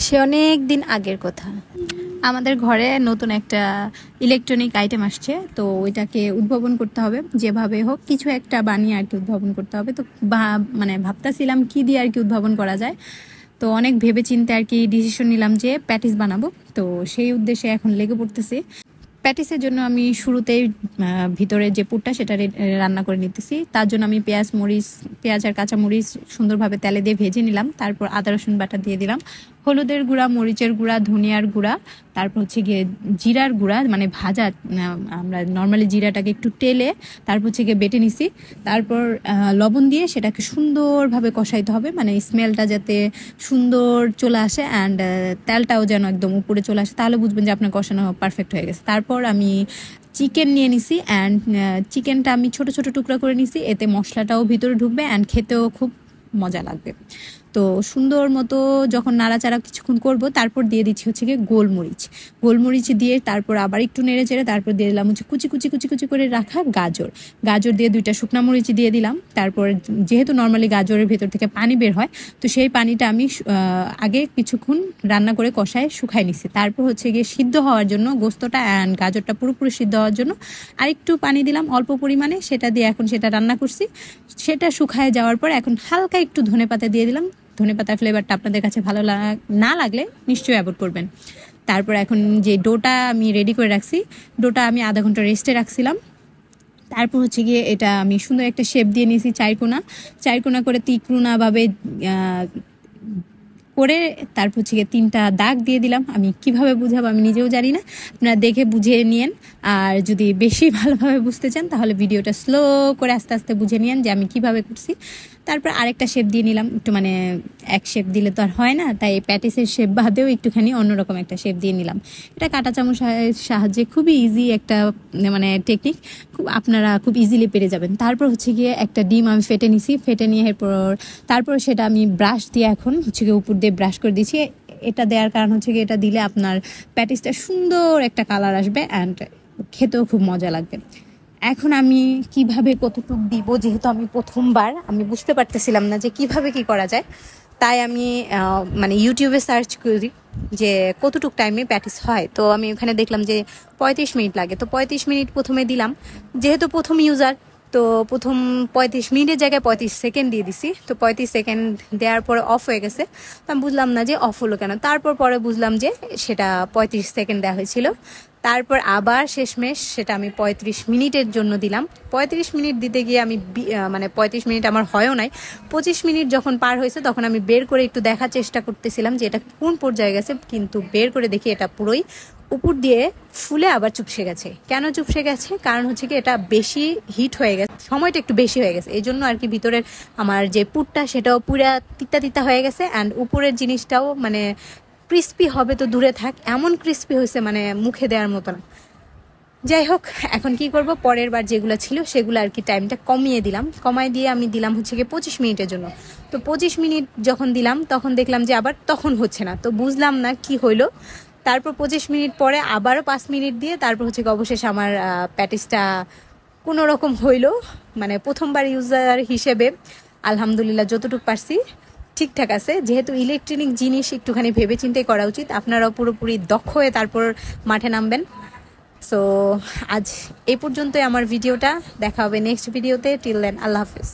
সে অনেক দিন আগের কথা। আমাদের ঘরে নতুন একটা ইলেকট্রনিক আইটেম আসছে, তো ওইটাকে উদ্ভাবন করতে হবে, যেভাবে হোক কিছু একটা বানিয়ে আর কি উদ্ভাবন করতে হবে। তো মানে ভাবতেছিলাম কি দিয়ে আর কি উদ্ভাবন করা যায়। তো অনেক ভেবে চিন্তে আর কি ডিসিশন নিলাম যে প্যাটিস বানাবো। তো সেই উদ্দেশ্যে এখন লেগে পড়তেছি। প্যাটিসের জন্য আমি শুরুতেই ভিতরে যে পুরটা সেটা রান্না করে নিতেছি। তার জন্য আমি পেঁয়াজ আর কাঁচামরিচ সুন্দরভাবে তেলে দিয়ে ভেজে নিলাম। তারপর আদা রসুন বাটা দিয়ে দিলাম, হলুদের গুঁড়া, মরিচের গুঁড়া, ধনিয়ার গুঁড়া, তারপর হচ্ছে গিয়ে জিরার গুঁড়া, মানে ভাজা, আমরা নর্মালি জিরাটাকে একটু টেলে তারপর হচ্ছে গিয়ে বেটে নিছি। তারপর লবণ দিয়ে সেটাকে সুন্দরভাবে কষাইতে হবে, মানে স্মেলটা যাতে সুন্দর চলে আসে অ্যান্ড তেলটাও যেন একদম উপরে চলে আসে, তাহলে বুঝবেন যে আপনার কষানো পারফেক্ট হয়ে গেছে। তারপর আমি চিকেন নিয়ে নিছি অ্যান্ড চিকেনটা আমি ছোট ছোট টুকরা করে নিছি, এতে মশলাটাও ভিতরে ঢুকবে অ্যান্ড খেতেও খুব মজা লাগবে। তো সুন্দর মতো যখন নাড়াচাড়া কিছুক্ষণ করব, তারপর দিয়ে দিচ্ছি হচ্ছে গিয়ে গোলমরিচ দিয়ে তারপর আবার একটু নেড়ে চেড়ে তারপর দিয়ে দিলাম হচ্ছে কুচি কুচি কুচি কুচি করে রাখা গাজর দিয়ে 2টা শুকনো মরিচ দিয়ে দিলাম। তারপর যেহেতু নর্মালি গাজরের ভেতর থেকে পানি বের হয়, তো সেই পানিটা আমি আগে কিছুক্ষণ রান্না করে কষায় শুকাই নিছি। তারপর হচ্ছে গিয়ে সিদ্ধ হওয়ার জন্য গোস্তটা অ্যান্ড গাজরটা পুরোপুরি সিদ্ধ হওয়ার জন্য আরেকটু পানি দিলাম অল্প পরিমাণে, সেটা দিয়ে এখন সেটা রান্না করছি। সেটা শুকায় যাওয়ার পর এখন হালকা একটু ধনেপাতা দিয়ে দিলাম। ধনেপাতার ফ্লেভারটা আপনাদের কাছে ভালো না লাগলে নিশ্চয়ই অ্যাভয়েড করবেন। তারপর এখন যে ডোটা আমি রেডি করে রাখছি, ডোটা আমি আধা ঘন্টা রেস্টে রাখছিলাম। তারপর হচ্ছে গিয়ে এটা আমি সুন্দর একটা শেপ দিয়ে নিয়েছি, চারকোনা করে ত্রিকোণাভাবে করে তারপর হচ্ছে গিয়ে 3টা দাগ দিয়ে দিলাম। আমি কিভাবে বুঝাবো আমি নিজেও জানি না, আপনারা দেখে বুঝে নিয়েন। আর যদি বেশি ভালোভাবে বুঝতে চান তাহলে ভিডিওটা স্লো করে আস্তে আস্তে বুঝে নিয়েন যে আমি কিভাবে করছি। তারপর আরেকটা শেপ দিয়ে নিলাম, একটু মানে এক শেপ দিলে তো আর হয় না, তাই প্যাটিসের শেপ বাদেও একটুখানি অন্যরকম একটা শেপ দিয়ে নিলাম। এটা কাঁটা চামচের সাহায্যে খুবই ইজি একটা মানে টেকনিক, আপনারা খুব ইজিলি পেরে যাবেন। তারপর হচ্ছে গিয়ে একটা ডিম আমি ফেটে নিয়ে তারপর সেটা আমি ব্রাশ দিয়ে এখন হচ্ছে গিয়ে উপর দিয়ে ব্রাশ করে দিচ্ছি। এটা দেওয়ার কারণ হচ্ছে গিয়ে এটা দিলে আপনার প্যাটিসটা সুন্দর একটা কালার আসবে অ্যান্ড খেতেও খুব মজা লাগবে। এখন আমি কিভাবে কতটুক দিব, যেহেতু আমি প্রথমবার, আমি বুঝতে পারতেছিলাম না যে কিভাবে কি করা যায়, তাই আমি মানে ইউটিউবে সার্চ করি যে কতটুক টাইমে প্যাটিস হয়। তো আমি ওখানে দেখলাম যে 35 মিনিট লাগে। তো 35 মিনিট প্রথমে দিলাম, যেহেতু প্রথম ইউজার, তো প্রথম 35 মিনিটের জায়গায় 35 সেকেন্ড দিয়ে দিছি। তো 35 সেকেন্ড দেওয়ার পরে অফ হয়ে গেছে। তো আমি বুঝলাম না যে অফ হলো কেন। পরে বুঝলাম যে সেটা 35 সেকেন্ড দেওয়া হয়েছিল। তারপর আবার শেষমেশ সেটা আমি 35 মিনিটের জন্য দিলাম। 35 মিনিট দিতে গিয়ে আমি মানে 35 মিনিট আমার হয়ও নাই। 25 মিনিট যখন পার হয়েছে তখন আমি বের করে একটু দেখার চেষ্টা করতেছিলাম যে এটা কোন পর্যায়ে গেছে, কিন্তু বের করে দেখি এটা পুরোই উপর দিয়ে ফুলে আবার চুপসে গেছে। কেন চুপসে গেছে? কারণ হচ্ছে কি এটা বেশি হিট হয়ে গেছে, সময়টা একটু বেশি হয়ে গেছে, এই জন্য আর কি ভিতরের আমার যে পুরটা সেটাও পুরা তিতা হয়ে গেছে অ্যান্ড উপরের জিনিসটাও মানে ক্রিস্পি হবে তো দূরে থাক, এমন ক্রিস্পি হয়েছে মানে মুখে দেওয়ার মতো না। যাই হোক, এখন কি করব, পরের বার যেগুলো ছিল সেগুলো আর কি টাইমটা কমাই দিয়ে আমি দিলাম হচ্ছে গিয়ে 25 মিনিটের জন্য। তো 25 মিনিট যখন দিলাম তখন দেখলাম যে আবার তখন হচ্ছে না, তো বুঝলাম না কি হইলো। তারপর 25 মিনিট পরে আবারও 5 মিনিট দিয়ে তারপর হচ্ছে অবশেষে আমার প্যাটিসটা কোনো রকম হইলো। মানে প্রথমবার ইউজার হিসেবে আলহামদুলিল্লাহ যতটুকু পারছি ঠিকঠাক আছে। যেহেতু ইলেকট্রনিক জিনিস একটুখানি ভেবে চিন্তে করা উচিত, আপনারাও পুরোপুরি দক্ষ হয়ে তারপর মাঠে নামবেন। সো আজ এই পর্যন্তই আমার ভিডিওটা, দেখা হবে নেক্সট ভিডিওতে। টিল দেন আল্লাহ হাফিজ।